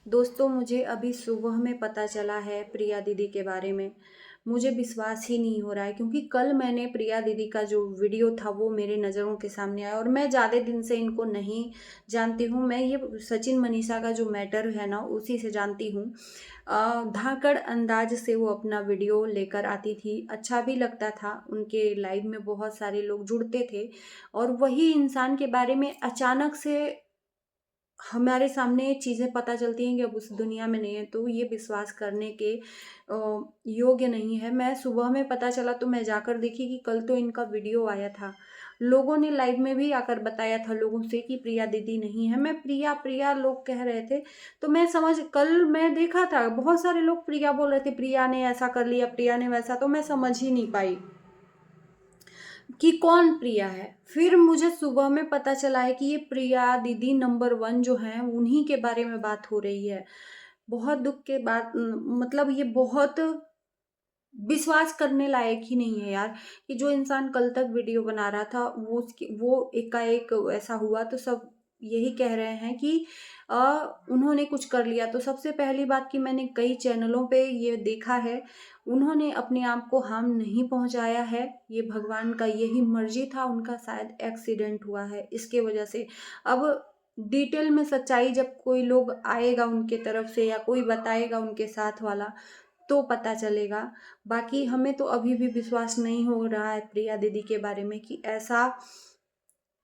दोस्तों, मुझे अभी सुबह में पता चला है प्रिया दीदी के बारे में। मुझे विश्वास ही नहीं हो रहा है क्योंकि कल मैंने प्रिया दीदी का जो वीडियो था वो मेरे नज़रों के सामने आया और मैं ज़्यादा दिन से इनको नहीं जानती हूँ। मैं ये सचिन मनीषा का जो मैटर है ना उसी से जानती हूँ। धाकड़ अंदाज से वो अपना वीडियो लेकर आती थी, अच्छा भी लगता था। उनके लाइव में बहुत सारे लोग जुड़ते थे और वही इंसान के बारे में अचानक से हमारे सामने चीज़ें पता चलती हैं कि अब उस दुनिया में नहीं है, तो ये विश्वास करने के योग्य नहीं है। मैं सुबह में पता चला तो मैं जाकर देखी कि कल तो इनका वीडियो आया था। लोगों ने लाइव में भी आकर बताया था लोगों से कि प्रिया दीदी नहीं है। मैं प्रिया, प्रिया लोग कह रहे थे, तो मैं समझ कल मैं देखा था बहुत सारे लोग प्रिया बोल रहे थे, प्रिया ने ऐसा कर लिया, प्रिया ने वैसा, तो मैं समझ ही नहीं पाई कि कौन प्रिया है। फिर मुझे सुबह में पता चला है कि ये प्रिया दीदी नंबर 1 जो हैं उन्हीं के बारे में बात हो रही है। बहुत दुःख के बात मतलब ये बहुत विश्वास करने लायक ही नहीं है यार, कि जो इंसान कल तक वीडियो बना रहा था वो एकाएक ऐसा हुआ, तो सब यही कह रहे हैं कि उन्होंने कुछ कर लिया। तो सबसे पहली बात कि मैंने कई चैनलों पे ये देखा है, उन्होंने अपने आप को हार्म नहीं पहुंचाया है। ये भगवान का यही मर्जी था, उनका शायद एक्सीडेंट हुआ है इसके वजह से। अब डिटेल में सच्चाई जब कोई लोग आएगा उनके तरफ से या कोई बताएगा उनके साथ वाला, तो पता चलेगा। बाकी हमें तो अभी भी विश्वास नहीं हो रहा है प्रिया दीदी के बारे में कि ऐसा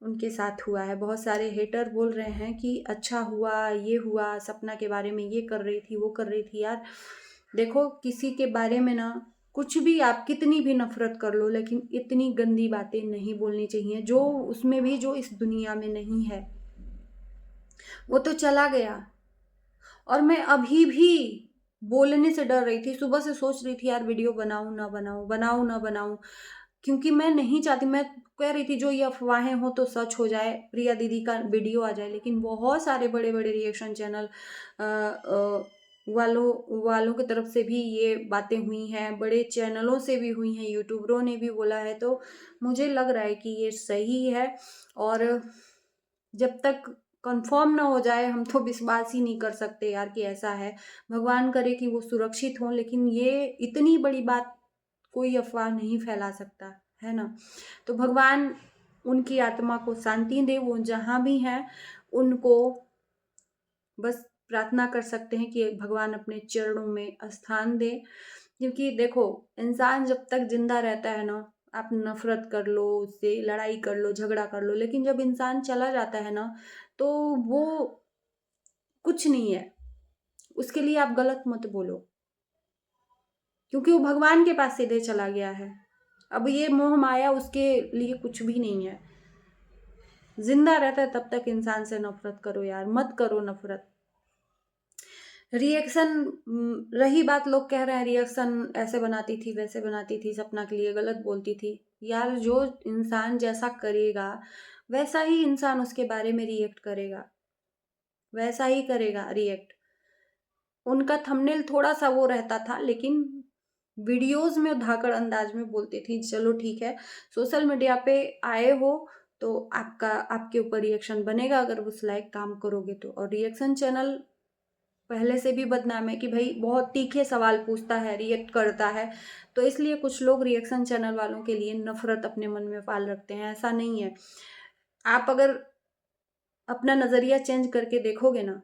उनके साथ हुआ है। बहुत सारे हेटर बोल रहे हैं कि अच्छा हुआ, ये हुआ, सपना के बारे में ये कर रही थी, वो कर रही थी। यार देखो, किसी के बारे में ना कुछ भी आप कितनी भी नफरत कर लो, लेकिन इतनी गंदी बातें नहीं बोलनी चाहिए, जो उसमें भी जो इस दुनिया में नहीं है। वो तो चला गया और मैं अभी भी बोलने से डर रही थी। सुबह से सोच रही थी यार वीडियो बनाऊं ना बनाऊं, बनाऊं ना बनाऊं, क्योंकि मैं नहीं चाहती। मैं कह रही थी जो ये अफवाहें हो तो सच हो जाए, प्रिया दीदी का वीडियो आ जाए। लेकिन बहुत सारे बड़े बड़े रिएक्शन चैनल वालों की तरफ से भी ये बातें हुई हैं, बड़े चैनलों से भी हुई हैं, यूट्यूबरों ने भी बोला है। तो मुझे लग रहा है कि ये सही है। और जब तक कंफर्म ना हो जाए हम तो विश्वास ही नहीं कर सकते यार कि ऐसा है। भगवान करे कि वो सुरक्षित हों, लेकिन ये इतनी बड़ी बात कोई अफवाह नहीं फैला सकता, है ना। तो भगवान उनकी आत्मा को शांति दे, वो जहाँ भी हैं उनको बस प्रार्थना कर सकते हैं कि भगवान अपने चरणों में स्थान दे। क्योंकि देखो, इंसान जब तक जिंदा रहता है ना, आप नफरत कर लो उससे, लड़ाई कर लो, झगड़ा कर लो, लेकिन जब इंसान चला जाता है ना, तो वो कुछ नहीं है। उसके लिए आप गलत मत बोलो, क्योंकि वो भगवान के पास सीधे चला गया है। अब ये मोह माया उसके लिए कुछ भी नहीं है। जिंदा रहता है तब तक इंसान से नफरत करो यार, मत करो नफरत। रिएक्शन रही बात, लोग कह रहे हैं रिएक्शन ऐसे बनाती थी, वैसे बनाती थी, सपना के लिए गलत बोलती थी। यार जो इंसान जैसा करेगा वैसा ही इंसान उसके बारे में रिएक्ट करेगा, वैसा ही करेगा रिएक्ट। उनका थंबनेल थोड़ा सा वो रहता था, लेकिन वीडियोस में धाकड़ अंदाज में बोलती थी। चलो ठीक है, सोशल मीडिया पे आए हो तो आपके ऊपर रिएक्शन बनेगा अगर उस लायक काम करोगे तो। और रिएक्शन चैनल पहले से भी बदनाम है कि भाई बहुत तीखे सवाल पूछता है, रिएक्ट करता है, तो इसलिए कुछ लोग रिएक्शन चैनल वालों के लिए नफरत अपने मन में पाल रखते हैं। ऐसा नहीं है। आप अगर अपना नजरिया चेंज करके देखोगे ना,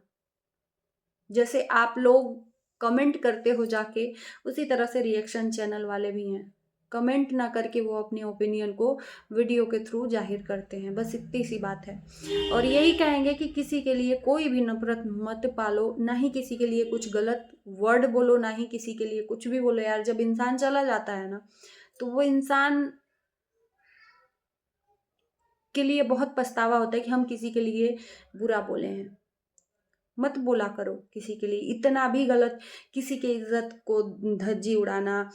जैसे आप लोग कमेंट करते हो जाके, उसी तरह से रिएक्शन चैनल वाले भी हैं। कमेंट ना करके वो अपने ओपिनियन को वीडियो के थ्रू जाहिर करते हैं, बस इतनी सी बात है। और यही कहेंगे कि किसी के लिए कोई भी नफरत मत पालो, ना ही किसी के लिए कुछ गलत वर्ड बोलो, ना ही किसी के लिए कुछ भी बोलो। यार जब इंसान चला जाता है ना, तो वो इंसान के लिए बहुत पछतावा होता है कि हम किसी के लिए बुरा बोले हैं। मत बोला करो किसी के लिए इतना भी गलत, किसी के इज्जत को धज्जी उड़ाना।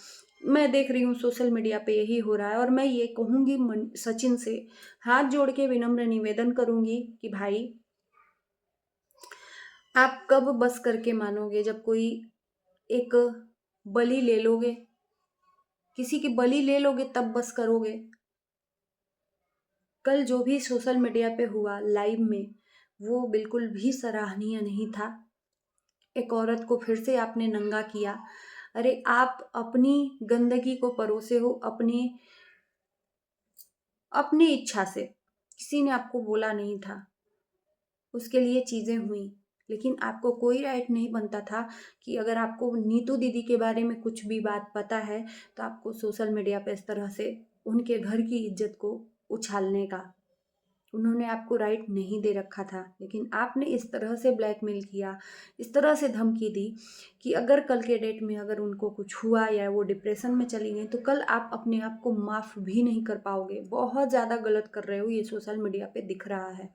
मैं देख रही हूँ सोशल मीडिया पे यही हो रहा है। और मैं ये कहूंगी सचिन से हाथ जोड़ के विनम्र निवेदन करूंगी कि भाई, आप कब बस करके मानोगे? जब कोई एक बलि ले लोगे, किसी की बलि ले लोगे तब बस करोगे? कल जो भी सोशल मीडिया पे हुआ लाइव में, वो बिल्कुल भी सराहनीय नहीं था। एक औरत को फिर से आपने नंगा किया। अरे आप अपनी गंदगी को परोसे हो अपनी अपनी इच्छा से, किसी ने आपको बोला नहीं था, उसके लिए चीज़ें हुई। लेकिन आपको कोई राइट नहीं बनता था कि अगर आपको नीतू दीदी के बारे में कुछ भी बात पता है तो आपको सोशल मीडिया पे इस तरह से उनके घर की इज्जत को उछालने का। उन्होंने आपको राइट नहीं दे रखा था, लेकिन आपने इस तरह से ब्लैकमेल किया, इस तरह से धमकी दी कि अगर कल के डेट में अगर उनको कुछ हुआ या वो डिप्रेशन में चली गई तो कल आप अपने आप को माफ़ भी नहीं कर पाओगे। बहुत ज़्यादा गलत कर रहे हो, ये सोशल मीडिया पे दिख रहा है।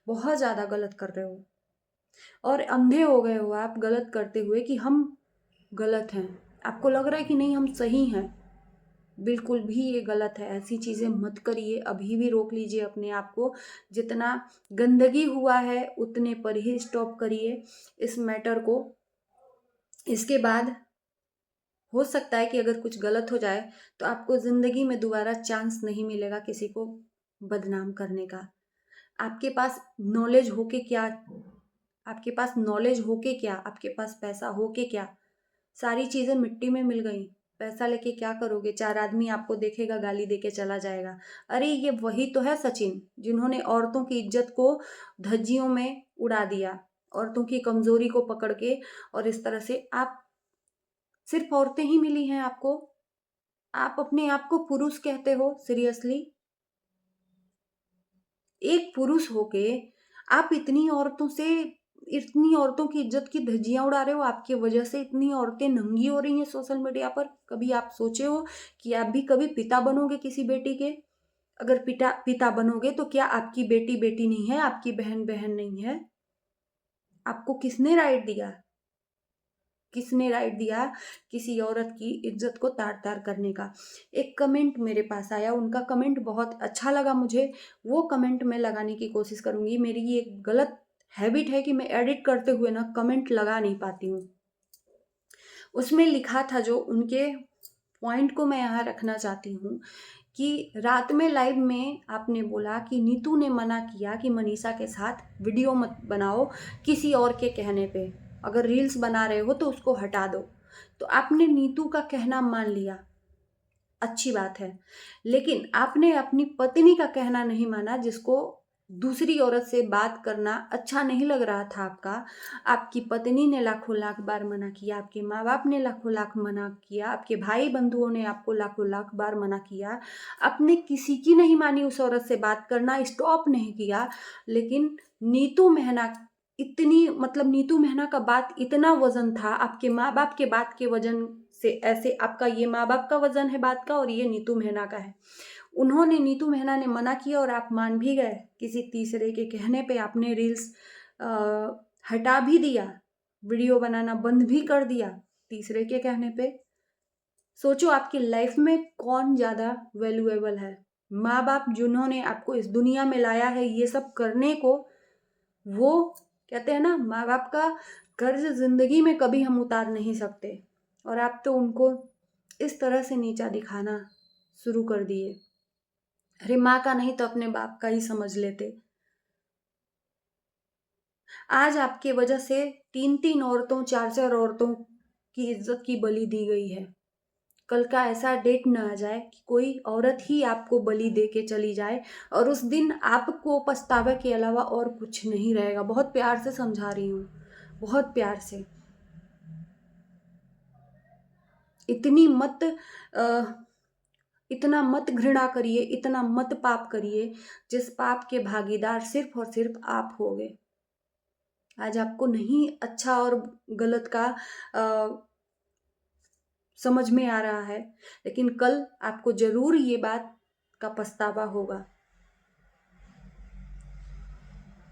बहुत ज़्यादा गलत कर रहे हो और अंधे हो गए हो आप गलत करते हुए कि हम गलत हैं। आपको लग रहा है कि नहीं हम सही हैं, बिल्कुल भी ये गलत है। ऐसी चीज़ें मत करिए, अभी भी रोक लीजिए अपने आप को। जितना गंदगी हुआ है उतने पर ही स्टॉप करिए इस मैटर को। इसके बाद हो सकता है कि अगर कुछ गलत हो जाए तो आपको ज़िंदगी में दोबारा चांस नहीं मिलेगा किसी को बदनाम करने का। आपके पास नॉलेज हो के क्या, आपके पास नॉलेज हो के क्या, आपके पास पैसा हो के क्या, सारी चीज़ें मिट्टी में मिल गई। पैसा लेके क्या करोगे? 4 आदमी आपको देखेगा, गाली देके चला जाएगा। अरे ये वही तो है सचिन, जिन्होंने औरतों की इज्जत को धज्जियों में उड़ा दिया, औरतों की कमज़ोरी को पकड़ के। और इस तरह से आप, सिर्फ औरतें ही मिली हैं आपको? आप अपने आप को पुरुष कहते हो? सीरियसली? एक पुरुष होके आप इतनी औरतों की इज्जत की धज्जियां उड़ा रहे हो। आपकी वजह से इतनी औरतें नंगी हो रही हैं सोशल मीडिया पर। कभी आप सोचे हो कि आप भी कभी पिता बनोगे किसी बेटी के? अगर पिता पिता बनोगे तो क्या आपकी बेटी बेटी नहीं है, आपकी बहन बहन नहीं है? आपको किसने राइट दिया? किसने राइट दिया किसी औरत की इज्जत को तार तार करने का? एक कमेंट मेरे पास आया, उनका कमेंट बहुत अच्छा लगा मुझे। वो कमेंट मैं लगाने की कोशिश करूंगी। मेरी ये एक गलत हैबिट है कि मैं एडिट करते हुए ना कमेंट लगा नहीं पाती हूँ। उसमें लिखा था जो उनके पॉइंट को मैं यहाँ रखना चाहती हूँ कि रात में लाइव में आपने बोला कि नीतू ने मना किया कि मनीषा के साथ वीडियो मत बनाओ किसी और के कहने पे। अगर रील्स बना रहे हो तो उसको हटा दो। तो आपने नीतू का कहना मान लिया, अच्छी बात है। लेकिन आपने अपनी पत्नी का कहना नहीं माना, जिसको दूसरी औरत से बात करना अच्छा नहीं लग रहा था आपका। आपकी पत्नी ने लाखों लाख बार मना किया, आपके माँ बाप ने लाखों लाख मना किया, आपके भाई बंधुओं ने आपको लाखों लाख बार मना किया। आपने किसी की नहीं मानी उस औरत से बात करना, स्टॉप नहीं किया। लेकिन नीतू मेहना इतनी, मतलब नीतू मेहना का बात इतना वजन था आपके माँ बाप के बात के वजन से। ऐसे आपका ये माँ बाप का वजन है बात का और ये नीतू मेहना का है। उन्होंने, नीतू मेहना ने मना किया और आप मान भी गए। किसी तीसरे के कहने पे आपने रील्स हटा भी दिया, वीडियो बनाना बंद भी कर दिया तीसरे के कहने पे। सोचो आपकी लाइफ में कौन ज़्यादा वैल्यूएबल है? माँ बाप जिन्होंने आपको इस दुनिया में लाया है ये सब करने को। वो कहते हैं ना, माँ बाप का कर्ज जिंदगी में कभी हम उतार नहीं सकते। और आप तो उनको इस तरह से नीचा दिखाना शुरू कर दिए। अरे माँ का नहीं तो अपने बाप का ही समझ लेते। आज आपके वजह से 3-3 औरतों, 4-4 औरतों की इज्जत की बलि दी गई है। कल का ऐसा डेट न आ जाए कि कोई औरत ही आपको बलि दे के चली जाए और उस दिन आपको पछतावे के अलावा और कुछ नहीं रहेगा। बहुत प्यार से समझा रही हूँ, बहुत प्यार से। इतनी मत इतना मत घृणा करिए, इतना मत पाप करिए जिस पाप के भागीदार सिर्फ और सिर्फ आप होगे। आज आपको नहीं अच्छा और गलत का समझ में आ रहा है, लेकिन कल आपको जरूर ये बात का पछतावा होगा।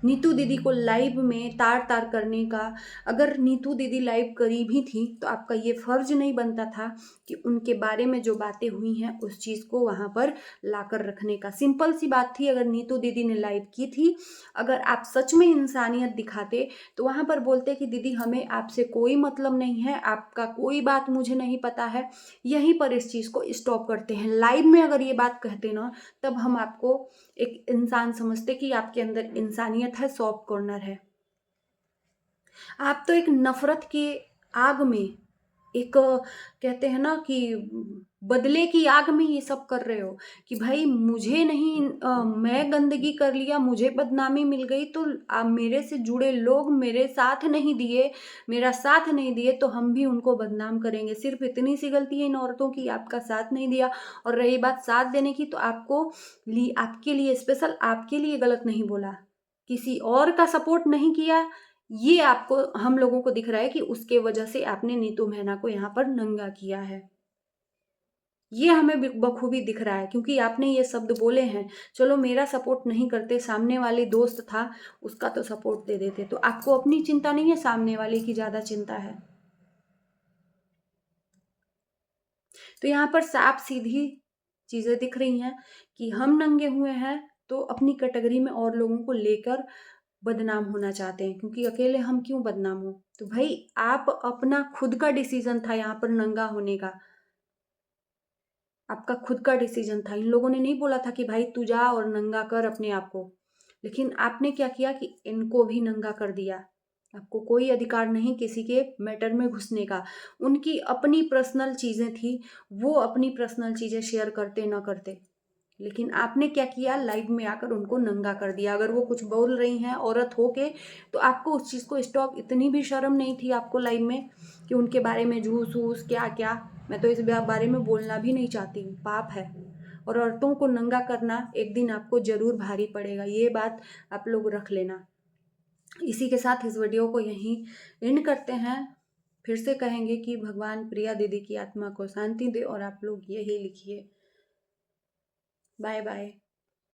नीतू दीदी को लाइव में तार तार करने का, अगर नीतू दीदी लाइव करी भी थी तो आपका ये फर्ज नहीं बनता था कि उनके बारे में जो बातें हुई हैं उस चीज़ को वहाँ पर लाकर रखने का। सिंपल सी बात थी, अगर नीतू दीदी ने लाइव की थी, अगर आप सच में इंसानियत दिखाते तो वहाँ पर बोलते कि दीदी हमें आपसे कोई मतलब नहीं है, आपका कोई बात मुझे नहीं पता है। यहीं पर इस चीज़ को स्टॉप करते हैं। लाइव में अगर ये बात कहते ना, तब हम आपको एक इंसान समझते कि आपके अंदर इंसानियत है, सॉफ्ट कॉर्नर है। आप तो एक नफ़रत की आग में, एक कहते हैं ना कि बदले की आग में ये सब कर रहे हो कि भाई मुझे नहीं मैं गंदगी कर लिया, मुझे बदनामी मिल गई तो मेरे से जुड़े लोग मेरे साथ नहीं दिए, मेरा साथ नहीं दिए तो हम भी उनको बदनाम करेंगे। सिर्फ़ इतनी सी गलती है इन औरतों की, आपका साथ नहीं दिया। और रही बात साथ देने की, तो आपके लिए स्पेशल आपके लिए गलत नहीं बोला, किसी और का सपोर्ट नहीं किया। ये आपको हम लोगों को दिख रहा है कि उसके वजह से आपने नीतू मेहना को यहाँ पर नंगा किया है। ये हमें बखूबी दिख रहा है क्योंकि आपने ये शब्द बोले हैं। चलो मेरा सपोर्ट नहीं करते, सामने वाले दोस्त था उसका तो सपोर्ट दे देते। तो आपको अपनी चिंता नहीं है, सामने वाले की ज़्यादा चिंता है। तो यहाँ पर साफ-सीधी चीज़ें दिख रही हैं कि हम नंगे हुए हैं तो अपनी कैटेगरी में और लोगों को लेकर बदनाम होना चाहते हैं, क्योंकि अकेले हम क्यों बदनाम हो? तो भाई आप अपना खुद का डिसीज़न था यहाँ पर नंगा होने का, आपका खुद का डिसीज़न था। इन लोगों ने नहीं बोला था कि भाई तू जा और नंगा कर अपने आप को। लेकिन आपने क्या किया कि इनको भी नंगा कर दिया। आपको कोई अधिकार नहीं किसी के मैटर में घुसने का। उनकी अपनी पर्सनल चीज़ें थी, वो अपनी पर्सनल चीज़ें शेयर करते ना करते। लेकिन आपने क्या किया, लाइव में आकर उनको नंगा कर दिया। अगर वो कुछ बोल रही हैं औरत होके, तो आपको उस चीज़ को स्टॉप, इतनी भी शर्म नहीं थी आपको लाइव में कि उनके बारे में झूठ-वूस क्या-क्या। मैं तो इस बारे में बोलना भी नहीं चाहती हूँ, पाप है। और औरतों को नंगा करना एक दिन आपको ज़रूर भारी पड़ेगा, ये बात आप लोग रख लेना। इसी के साथ इस वीडियो को यहीं एंड करते हैं। फिर से कहेंगे कि भगवान प्रिया दीदी की आत्मा को शांति दे और आप लोग यही लिखिए। Bye bye.